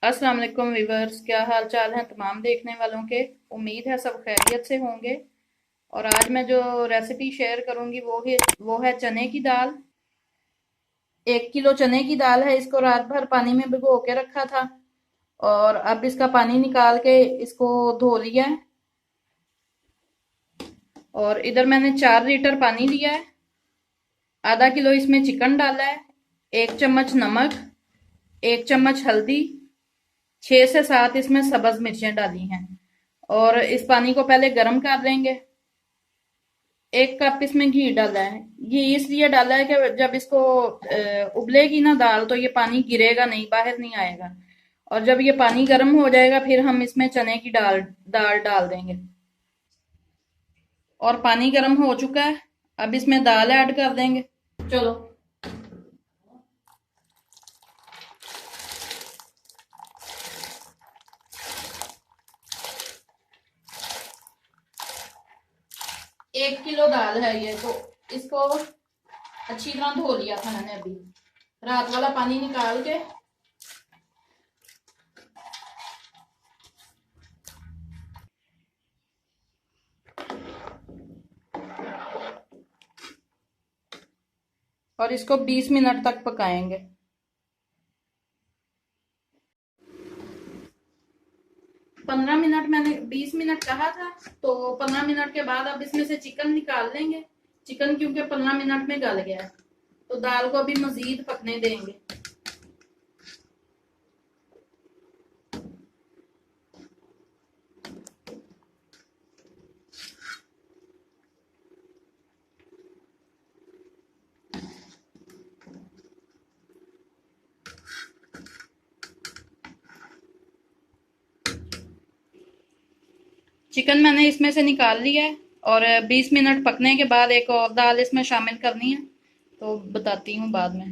अस्सलाम वालेकुम वीवर्स, क्या हाल चाल है तमाम देखने वालों के। उम्मीद है सब खैरियत से होंगे। और आज मैं जो रेसिपी शेयर करूंगी वो है चने की दाल। 1 किलो चने की दाल है, इसको रात भर पानी में भिगो के रखा था और अब इसका पानी निकाल के इसको धो लिया है। और इधर मैंने 4 लीटर पानी लिया है। आधा किलो इसमें चिकन डाला है, 1 चम्मच नमक, 1 चम्मच हल्दी, 6 से 7 इसमें सब्ज मिर्चें डाली हैं। और इस पानी को पहले गर्म कर लेंगे। 1 कप इसमें घी डाला है। घी इसलिए डाला है कि जब इसको उबलेगी ना दाल तो ये पानी गिरेगा नहीं, बाहर नहीं आएगा। और जब ये पानी गर्म हो जाएगा फिर हम इसमें चने की दाल दाल डाल देंगे। और पानी गर्म हो चुका है, अब इसमें दाल ऐड कर देंगे। चलो। 1 किलो दाल है ये, तो इसको अच्छी तरह धो लिया था मैंने अभी, रात वाला पानी निकाल के। और इसको 20 मिनट तक पकाएंगे। 15 मिनट, मैंने 20 मिनट कहा था, तो 15 मिनट के बाद अब इसमें से चिकन निकाल लेंगे। चिकन क्योंकि 15 मिनट में गल गया है, तो दाल को अभी मजीद पकने देंगे। चिकन मैंने इसमें से निकाल लिया है और 20 मिनट पकने के बाद एक और दाल इसमें शामिल करनी है, तो बताती हूँ बाद में।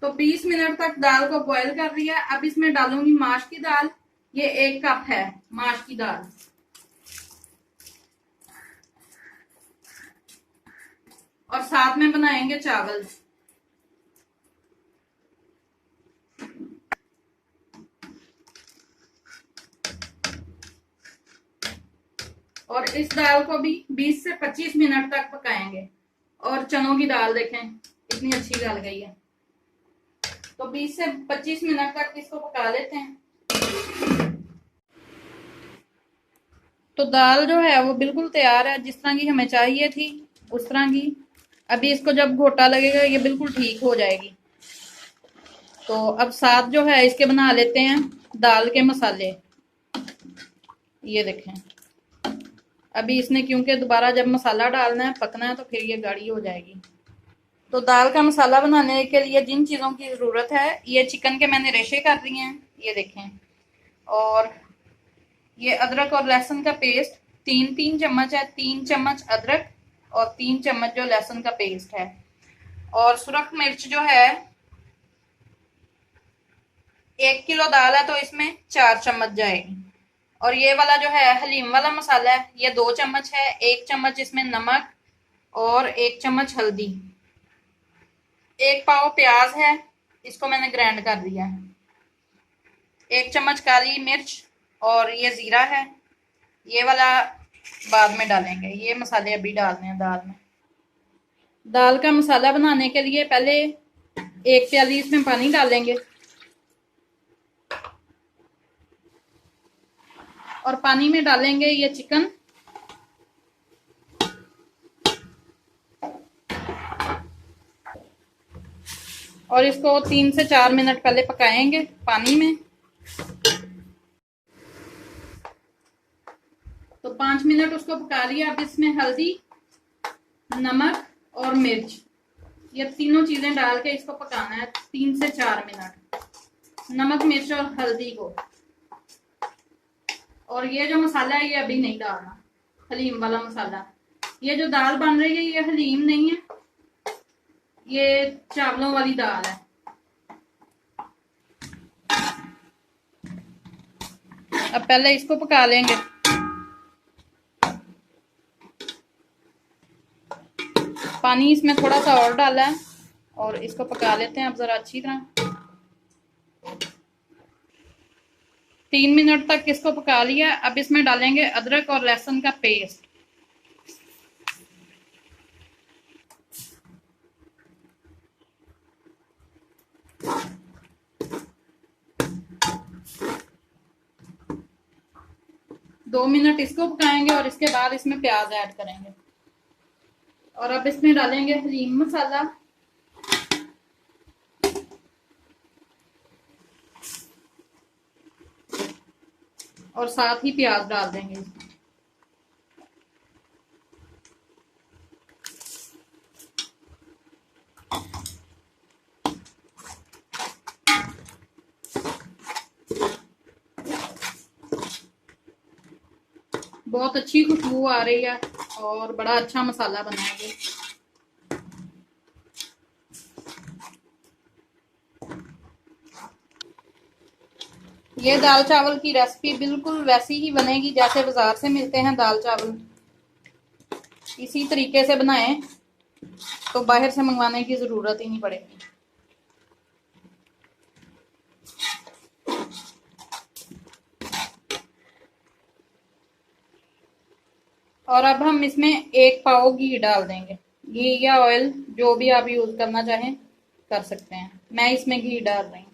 तो 20 मिनट तक दाल को बॉईल कर लिया। अब इसमें डालूंगी माश की दाल। ये 1 कप है माश की दाल। और साथ में बनाएंगे चावल। और इस दाल को भी 20 से 25 मिनट तक पकाएंगे। और चनों की दाल देखें इतनी अच्छी गल गई है। तो 20 से 25 मिनट तक इसको पका लेते हैं। तो दाल जो है वो बिल्कुल तैयार है, जिस तरह की हमें चाहिए थी उस तरह की। अभी इसको जब घोटा लगेगा ये बिल्कुल ठीक हो जाएगी। तो अब साथ जो है इसके बना लेते हैं दाल के मसाले। ये देखें, अभी इसने क्योंकि दोबारा जब मसाला डालना है पकना है तो फिर ये गाढ़ी हो जाएगी। तो दाल का मसाला बनाने के लिए जिन चीज़ों की ज़रूरत है, ये चिकन के मैंने रेशे कर दिए हैं, ये देखें। और ये अदरक और लहसुन का पेस्ट 3-3 चम्मच है। 3 चम्मच अदरक और 3 चम्मच जो लहसुन का पेस्ट है। और सुरख मिर्च जो है, 1 किलो दाल है तो इसमें 4 चम्मच जाएगी। और ये वाला जो है हलीम वाला मसाला है, ये 2 चम्मच है। 1 चम्मच इसमें नमक और 1 चम्मच हल्दी। 1 पाव प्याज है, इसको मैंने ग्राइंड कर दिया है। 1 चम्मच काली मिर्च और ये जीरा है, ये वाला बाद में डालेंगे। ये मसाले अभी डालने हैं दाल में। दाल का मसाला बनाने के लिए पहले 1 प्याली इसमें पानी डालेंगे। और पानी में डालेंगे ये चिकन। और इसको 3 से 4 मिनट पहले पकाएंगे पानी में। तो 5 मिनट उसको पका लिया। अब इसमें हल्दी, नमक और मिर्च, ये तीनों चीजें डाल के इसको पकाना है 3 से 4 मिनट। नमक, मिर्च और हल्दी को। और ये जो मसाला है ये अभी नहीं डालना, हलीम वाला मसाला। ये जो दाल बन रही है ये हलीम नहीं है, ये चावलों वाली दाल है। अब पहले इसको पका लेंगे। पानी इसमें थोड़ा सा और डाला है और इसको पका लेते हैं अब जरा अच्छी तरह। 3 मिनट तक इसको पका लिया। अब इसमें डालेंगे अदरक और लहसुन का पेस्ट। दो मिनट इसको पकाएंगे और इसके बाद इसमें प्याज ऐड करेंगे। और अब इसमें डालेंगे हलीम मसाला, और साथ ही प्याज डाल देंगे। बहुत अच्छी खुशबू आ रही है और बड़ा अच्छा मसाला बना है। ये दाल चावल की रेसिपी बिल्कुल वैसी ही बनेगी जैसे बाजार से मिलते हैं दाल चावल। इसी तरीके से बनाएं तो बाहर से मंगवाने की जरूरत ही नहीं पड़ेगी। और अब हम इसमें 1 पाव घी डाल देंगे। घी या ऑयल जो भी आप यूज करना चाहें कर सकते हैं। मैं इसमें घी डाल रही हूँ।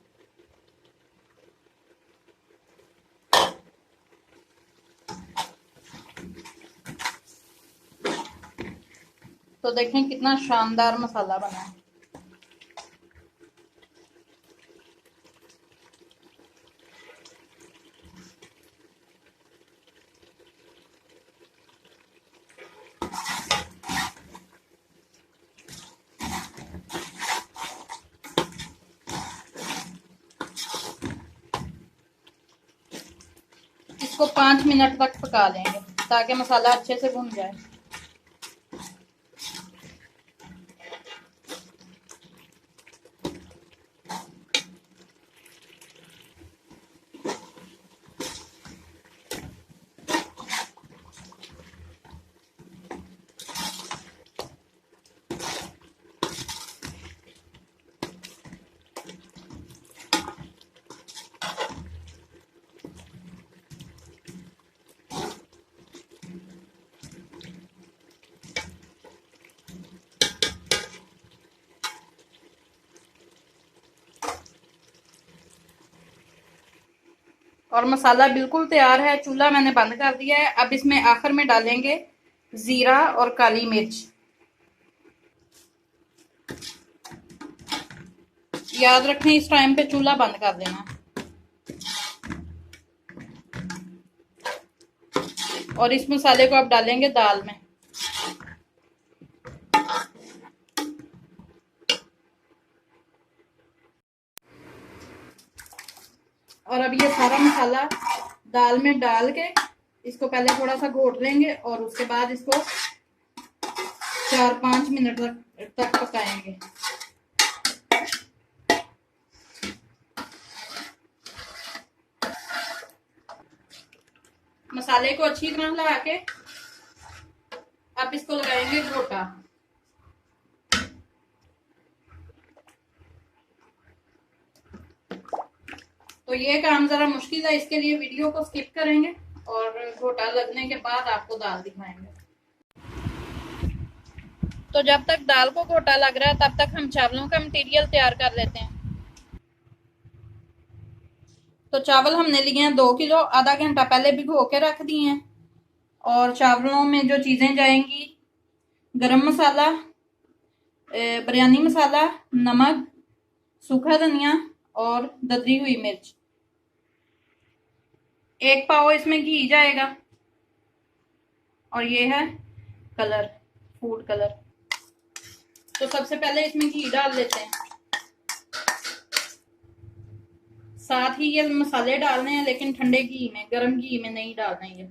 तो देखें कितना शानदार मसाला बना है। इसको 5 मिनट तक पका लेंगे ताकि मसाला अच्छे से भुन जाए। और मसाला बिल्कुल तैयार है। चूल्हा मैंने बंद कर दिया है। अब इसमें आखिर में डालेंगे जीरा और काली मिर्च। याद रखें इस टाइम पे चूल्हा बंद कर देना। और इस मसाले को अब डालेंगे दाल में। और अब ये सारा मसाला दाल में डाल के इसको पहले थोड़ा सा घोट लेंगे और उसके बाद इसको 4-5 मिनट तक पकाएंगे। मसाले को अच्छी तरह लगा के अब इसको लगाएंगे घोटा। तो ये काम जरा मुश्किल है, इसके लिए वीडियो को स्किप करेंगे और घोटा लगने के बाद आपको दाल दिखाएंगे। तो जब तक दाल को घोटा लग रहा है तब तक हम चावलों का मटेरियल तैयार कर लेते हैं। तो चावल हमने लिए हैं 2 किलो। आधा घंटा पहले भिगो के रख दिए हैं। और चावलों में जो चीजें जाएंगी, गरम मसाला, बिरयानी मसाला, नमक, सूखा धनिया और ददरी हुई मिर्च। 1 पाव इसमें घी जाएगा। और ये है कलर, फूड कलर। तो सबसे पहले इसमें घी डाल लेते हैं। साथ ही ये मसाले डालने हैं लेकिन ठंडे घी में, गरम घी में नहीं डालना है।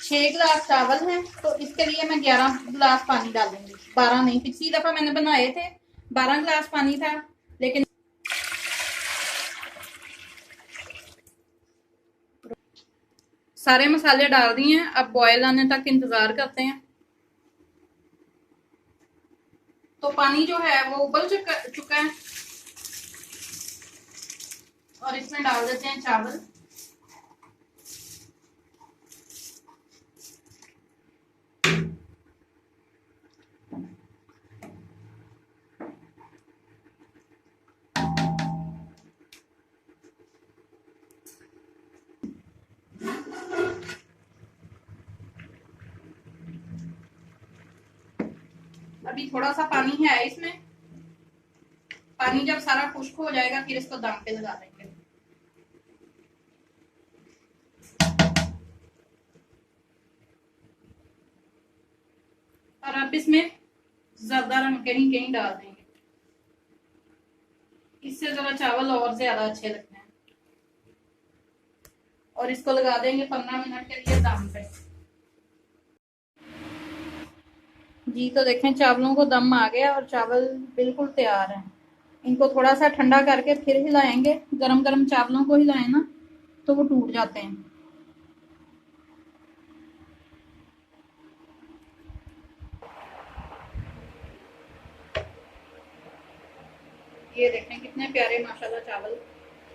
6 गिलास चावल हैं तो इसके लिए मैं 11 गिलास पानी डालूंगी। 12 नहीं, पिछली दफा मैंने बनाए थे 12 गिलास पानी था, लेकिन सारे मसाले डाल दिए हैं। अब बॉयल आने तक इंतजार करते हैं। तो पानी जो है वो उबल चुका है। और इसमें डाल देते हैं चावल। अभी थोड़ा सा पानी है इसमें, पानी जब सारा खुश्क हो जाएगा फिर इसको दम पे लगा देंगे। और अब इसमें ज़्यादा रंग कहीं कहीं डाल देंगे, इससे जरा चावल और ज्यादा अच्छे लगते हैं। और इसको लगा देंगे 15 मिनट के लिए दम पे। जी तो देखें चावलों को दम आ गया और चावल बिल्कुल तैयार हैं। इनको थोड़ा सा ठंडा करके फिर हिलाएंगे, गरम गरम चावलों को हिलाएं ना तो वो टूट जाते हैं। ये देखें कितने प्यारे माशाल्लाह चावल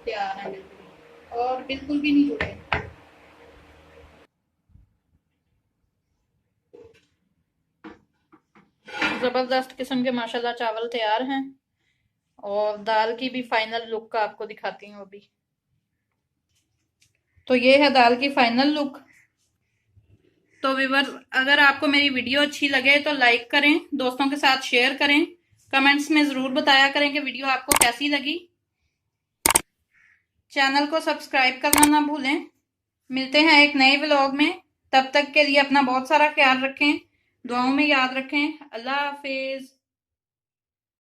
तैयार हैं, बिल्कुल और बिल्कुल भी नहीं जुड़े। जबरदस्त किस्म के माशाल्लाह चावल तैयार हैं। और दाल की भी फाइनल लुक आपको दिखाती हूँ अभी। तो ये है दाल की फाइनल लुक। तो व्यूअर्स, अगर आपको मेरी वीडियो अच्छी लगे तो लाइक करें, दोस्तों के साथ शेयर करें, कमेंट्स में ज़रूर बताया करें कि वीडियो आपको कैसी लगी। चैनल को सब्सक्राइब करना ना भूलें। मिलते हैं एक नए व्लॉग में, तब तक के लिए अपना बहुत सारा ख्याल रखें, दुआओं में याद रखें। अल्लाह हाफिज।